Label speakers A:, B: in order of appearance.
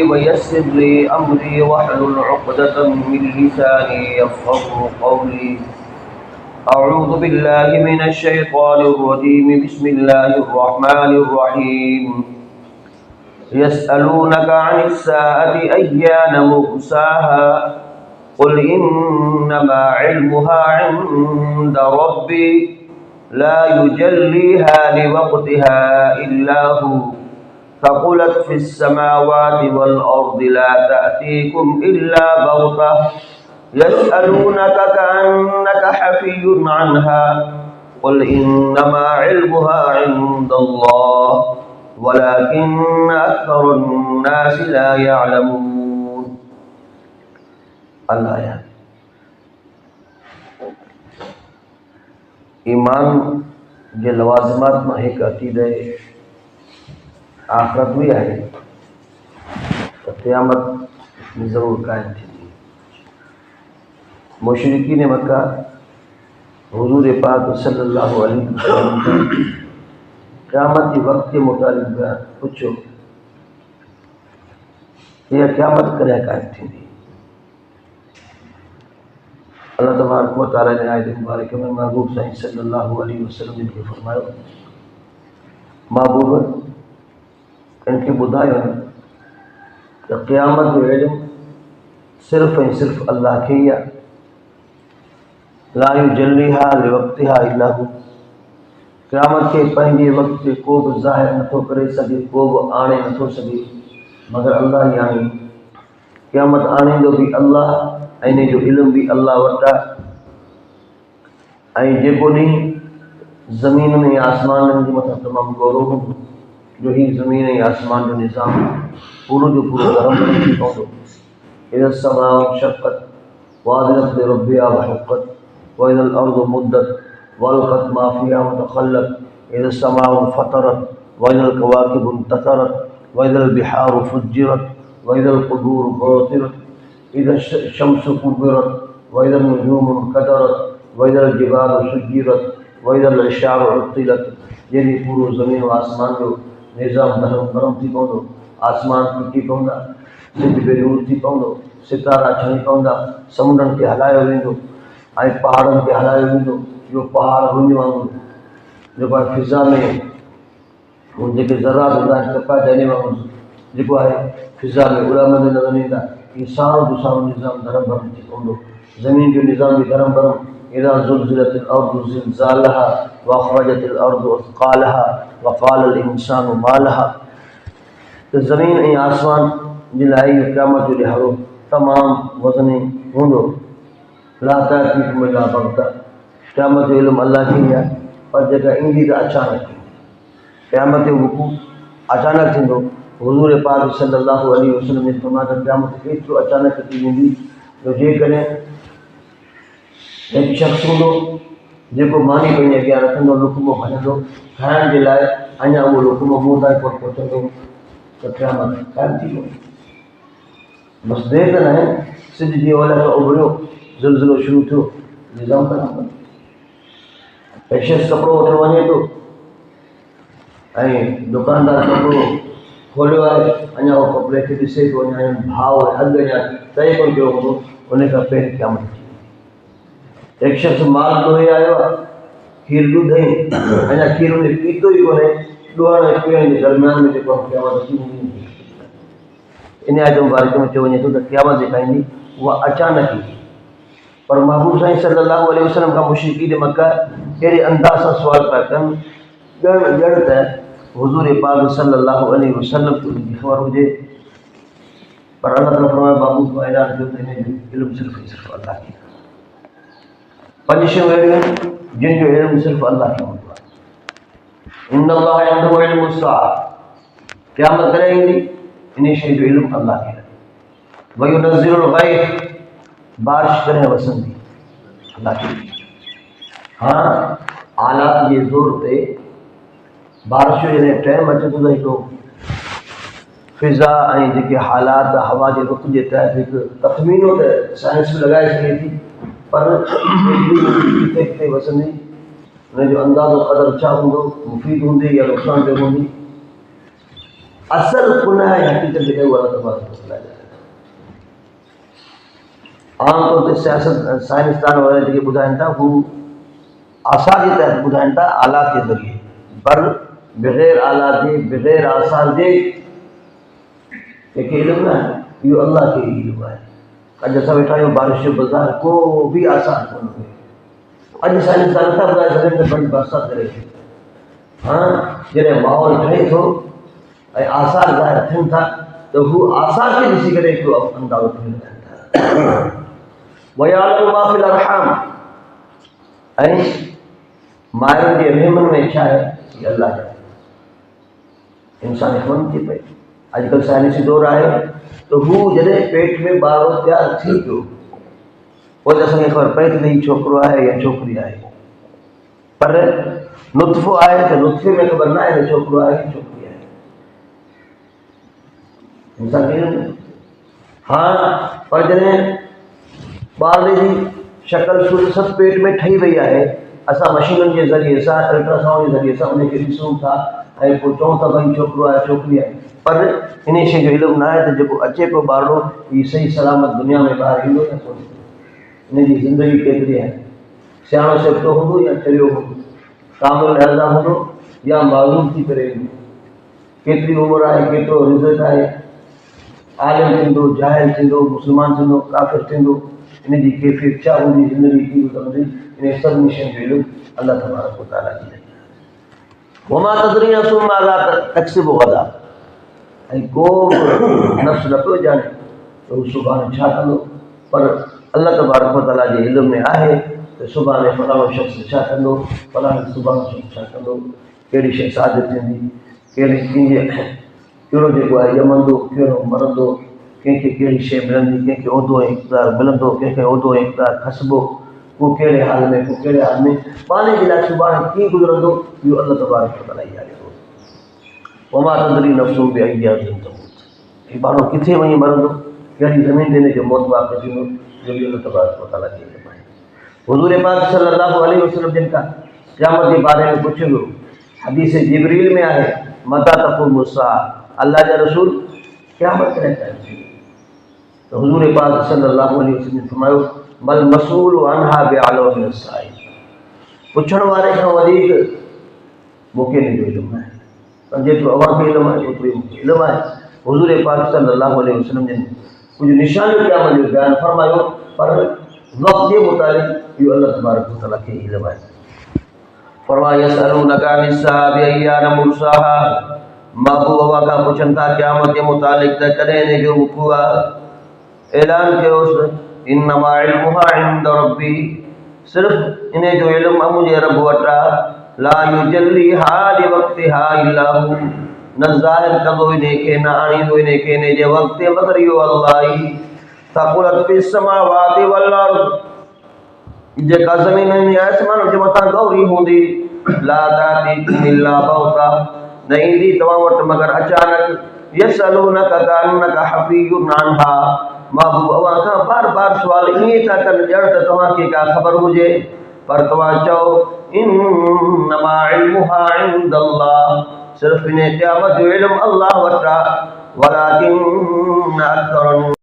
A: ويسر لي أمري واحلل عقدة من لساني يفقهوا قولي. أعوذ بالله من الشيطان الرجيم. بسم الله الرحمن الرحيم. يسألونك عن الساعة أيان مرساها قل إنما علمها عند ربي لا يجليها لوقتها إلا هو ثقلت في السماوات والأرض لا تأتيكم إلا بغتة يسألونك كأنك حفي عنها قل إنما علمها عند الله ولكن أكثر الناس لا يعلمون. الآية. ईमान जे लवाज़िमात में एक अक़ीदा आख़िरत भी आहे तो क़यामत ज़रूर क़ाइम थींदी। मुशरिकीन मक्का हुज़ूर पाक सल्लल्लाहु अलैहि वसल्लम खां क़यामत के वक़्त के मुतालिक़ पुछो कि क़यामत कॾहिं क़ाइम थींदी। अल्लाह तबारक व तआला ने आयत मुबारक में महबूब साईं सल्लल्लाहु अलैहि वसल्लम ने फरमायो, महबूब इनके ॿुधायो त क़यामत जो इल्मु सिर्फ़ ऐं सिर्फ़ अल्लाह खे ई आहे। ला युजल्लिहा लिवक़्तिहा इल्ला हू। क़यामत के पंहिंजे वक़्त ते को बि ज़ाहिर नथो करे सघे, को बि आणे नथो सघे मगर अल्लाह ई आणे। क़यामत आणींदो बि अल्लाह ऐं इन जो इल्मु बि अल्लाह वटि आहे। ऐं जेको ॾींहुं ज़मीन ऐं आसमाननि जे मथां तमामु गौरव हूंदो, जो ही ज़मीन ऐं आसमान जो निज़ाम पूरो जो पूरो गरम थी पवंदो। इज़ा समाउ शक़्क़त वअज़नत लिरब्बिहा वहुक़्क़त वइज़ल अर्ज़ु मुद्दत वअल्क़त मा फ़ीहा वतख़ल्लत इज़ा समाउ फ़तरत वइज़ल कवाकिबु इंतसरत वइज़ल बिहारु फ़ुज्जिरत वइज़ल क़ुबूरु बुअ्थिरत इज़ा शम्सु कुव्विरत वइज़ल नुजूमु इंक़दरत वइज़ल जिबालु सुय्यिरत वइज़ल इशारु उत्तिलत। जॾहिं पूरो ज़मीन और आसमान जो निज़ाम धर्म गरम थी पवंदो, आसमान टुटी पवंदा, सिज बेनूर थी पवंदो, सितारा छणी पवंदा, समुंडनि खे हलायो वेंदो ऐं पहाड़नि खे हलायो वेंदो। जो पहाड़ रुञ वांगुरु जेको आहे फिज़ा में जेके ज़रात हूंदा आहिनि कपाइदाने वांगुरु जेको आहे फिज़ा में उड़ामंदे नज़र ईंदा। इहो सारो जो सारो निज़ाम धर्म भरम थी पवंदो। ज़मीन जो निज़ाम बि धर्म भरम। इज़ा ज़ुल्ज़िलतिल अर्ज़ु ज़िलज़ालहा वअख़रजतिल अर्ज़ु अथक़ालहा वक़ालल इंसानु मा लहा। तो ज़मीन ऐं आसमान जे लाइ इहो क़यामत जो ॾिहाड़ो तमामु वज़नी हूंदो। ला तातीकुम इल्ला बग़्ता। क़यामत जो इल्मु अल्लाह खे ई आहे, पर जेका ईंदी त अचानक ईंदी। क़यामत जो वक़ूअ अचानक थींदो। हुज़ूर पाक सल्लल्लाहु अलैहि वसल्लम ने फरमाया त क़यामत एतिरो अचानक थी वेंदी जो जेकॾहिं हिकु शख़्स हूंदो जेको मानी पंहिंजे अॻियां रखंदो, लुकमो खणंदो खाइण जे लाइ, अञा उहो लुकमो मुंहं ताईं कोन पहुचंदो त क़यामत क़ाइम थी वेंदी। बसि देरि त न आहे, सिज जी ओलह खां उभरियो, ज़ुल्ज़ुलो शुरू थियो, निज़ाम ख़तमु। हिकु शख़्स कपिड़ो वठणु वञे थो ऐं दुकानदार कपिड़ो खोलियो आहे, अञा उहो कपिड़े खे ॾिसे थो, अञा भाव अघु अञा तइ कोन कयो हूंदो, उन खां पहिरीं क़यामत थी। एक शख़्स माल ॾोहे आयो आहे, खीर ॾुधई, अञा खीर उन पीतो ई कोन्हे, ॾोहण ऐं पीअण जे दरमियान में जेको क़यामत अची वेंदी। इन आयत मुबारक में चयो वञे थो त क़यामत जेका ईंदी उहा अचानक ईंदी। पर महबूब साईं सल्लल्लाहु अलैहि वसल्लम खां मुशरिकीन मक्का अहिड़े अंदाज़ सां सुवाल पिया कनि ॼण त हुज़ूर पाक सल्लल्लाहु अलैहि वसल्लम खे उनजी ख़बर हुजे। पर अल्लाह ताला फरमायो, महबूब को ऐलान कयो त इन जो इल्मु सिर्फ़ु ऐं सिर्फ़ु अल्लाह खे। पंज शयूं अहिड़ियूं आहिनि जिन जो इल्मु सिर्फ़ु अल्लाह खे हूंदो आहे। इन्नल्लाह इंदहु इल्मु अस्साअह। क़यामत कॾहिं ईंदी, इन शइ जो इल्मु अल्लाह खे आहे। वयुनज़्ज़िलुल ग़ैथ। बारिश कॾहिं वसंदी, अल्लाह खे। हाँ, आलात जे ज़ोर ते बारिश जो जॾहिं टाइम अचे थो त हिकिड़ो फिज़ा ऐं जेके हालात हवा जे रुख जे तहत हिकु तख़मीनो त साइंस में लॻाए सघे थी, पर किथे किथे वसंदी, हुन जो अंदाज़ो क़दुरु छा हूंदो, मुफ़ीद हूंदी या नुक़सानदेह हूंदी। असल पुनः हकीकत जेका उहा अलाह तबारक व तआला ॼाणे। आमतौर ते सियासत साइंसदान वग़ैरह जेके ॿुधाइनि था हू आसार जे तहत ॿुधाइनि था आलात जे ज़रिए, पर बग़ैर आलात जे बग़ैर आसार जे कंहिंखे इल्मु न आहे, इहो अल्लाह खे ई इल्मु आहे। अॼु असां वेठा आहियूं बारिश जो बाज़ार को बि आसार कोन हुजे। अॼु साइंसदान नथा ॿुधाए सघनि त बड़ी बरसात करे हाँ जॾहिं माहौल ठहे थो ऐं आसार ज़ाहिर थियनि था त हू आसार खे ॾिसी करे हिकिड़ो अंदाज़ो थी था। वयालमु मा फिल अरहाम ऐं मायुनि जे रहमनि में छा आहे इहा अल्लाह ॼाणे। इंसान ख़बर थी पए अॼुकल्ह साइंसी दौर आहे त हू जॾहिं पेट में ॿारो तयारु थी पियो पोइ त असांखे ख़बर पए थी त हीउ छोकिरो आहे या छोकिरी आहे, पर नुत्फ़ो आहे त नुत्फ़े में ख़बर न आहे त छोकिरो आहे कि छोकिरी आहे। इंसान खे हाँ पर जॾहिं ॿार जी शक्ल सूरत सभु पेट में ठही वई आहे, असां मशीनुनि जे ज़रिए सां अल्ट्रासाउंड जे ज़रिए सां उनखे ॾिसूं था ऐं पोइ चऊं था भई छोकिरो आहे छोकिरी आहे, पर इन शइ जो इल्मु न आहे त जेको अचे पियो ॿारड़ो हीउ सही सलामत दुनिया में ॿाहिरि ईंदो या कोन, हिनजी ज़िंदगी केतिरी आहे, सियाणो सिबतो हूंदो या चरियो हूंदो, कामिल लहज़ा हूंदो या मालूम थी करे ईंदो, केतिरी उमिरि आहे, केतिरो रिज़ल्ट आहे, आलिम थींदो, जाहिल थींदो, मुस्लमान थींदो, काफ़िर थींदो, इनजी कैफ़ियत छा हूंदी, ज़िंदगी कीअं गुज़रंदी, इन सभिनी शयुनि जो इल्मु अल्लाह तबारक व तआला जी आहे। वमा तदरी नफ्सुम माज़ा तक्सिबु गदा ऐं को नफ़्स न पियो ॼाणे त हू सुभाणे छा कंदो, पर अल्लाह तबारक व तआला जे इल्म में आहे त सुभाणे फलाणो शख़्स छा कंदो, फलाणो सुभाणे शख़्स छा कंदो, कहिड़ी शइ सादिर थींदी, कहिड़ी कहिड़ो जेको आहे ॼमंदो, कहिड़ो मरंदो, कंहिंखे कहिड़ी शइ मिलंदी, कंहिंखे उहिदो ऐं इक़्तिदार मिलंदो, कंहिंखे उहिदो ऐं इक़्तिदार खसिबो, को कहिड़े हाल में को कहिड़े हाल में, पाणे जे लाइ सुभाणे कीअं गुज़रंदो इहो अल्लाह तबारक व तआला ई ॼाणे थो। वमा तदरी नफ्सुम बिअय्यि अर्ज़िन तमूत, हीउ माण्हू किथे वञी मरंदो, कहिड़ी ज़मीन ते हिनजो मौत वाक़िअ थींदो, जो बि अल्लाह तबारक व तआला खे इल्मु आहे। हुज़ूर पाक सल्लल्लाहु अलैहि वसल्लम जिन खां क़यामत जे बारे में पुछियो वियो, हदीस जिब्रील में आहे मता तक़ूमु अस्साअ, अल्लाह जा रसूल क़यामत कॾहिं क़ाइमु थींदी, त हुज़ूर पाक सल्लल्लाहु अलैहि वसल्लम फरमायो मल मसूलु अन्हा बिअअलम मिन अस्साइल, पुछण वारे खां वधीक मूंखे हिन जो इल्मु आहे, पर जेतिरो अव्हांखे इल्मु आहे ओतिरो ई मूंखे इल्मु आहे। हुज़ूर पाक सल्लल्लाहु अलैहि वसल्लम जिन कुझु निशानियूं क़यामत जो बयानु फरमायो, पर वक़्त जे मुताबिक़ इहो अल्लाह तबारक व तआला खे इल्मु आहे। फरमाया यसअलूनका अनिस्साअ अय्यान मुर्साहा, महबूब अव्हां खां पुछनि था क़यामत जे मुतालिक़ त कॾहिं इन जो वक़ूअ आहे, ऐलान कयोसि इन्नमा इल्मुहा इंद रब्बी, सिर्फ़ु इन जो इल्मु मुंहिंजे रब वटि आहे, ला युजल्लिहा लिवक़्तिहा इल्ला हू, न ज़ाहिर कंदो इन खे, न आणींदो इन खे इन जे वक़्त ते मगर इहो अल्लाह ई। थक़ुलत फिस समावाति वल अर्ज़, जेका ज़मीन ऐं आसमान जे मथां गौरी हूंदी, ला तातीकुम इल्ला बग़्ता, न ईंदी तव्हां वटि मगर अचानक, यसअलूनका कअन्नका हफ़ीयुन अन्हा, महबूब अव्हां खां बार बार सुवाल ईअं था कनि ॼण त तव्हांखे का ख़बर हुजे, पर तव्हां चओ इन्नमा इल्मुहा इंदल्लाह, सिर्फ़ु इन क़यामत जो इल्मु अल्लाह वटि आहे, वलाकिन अक्सरन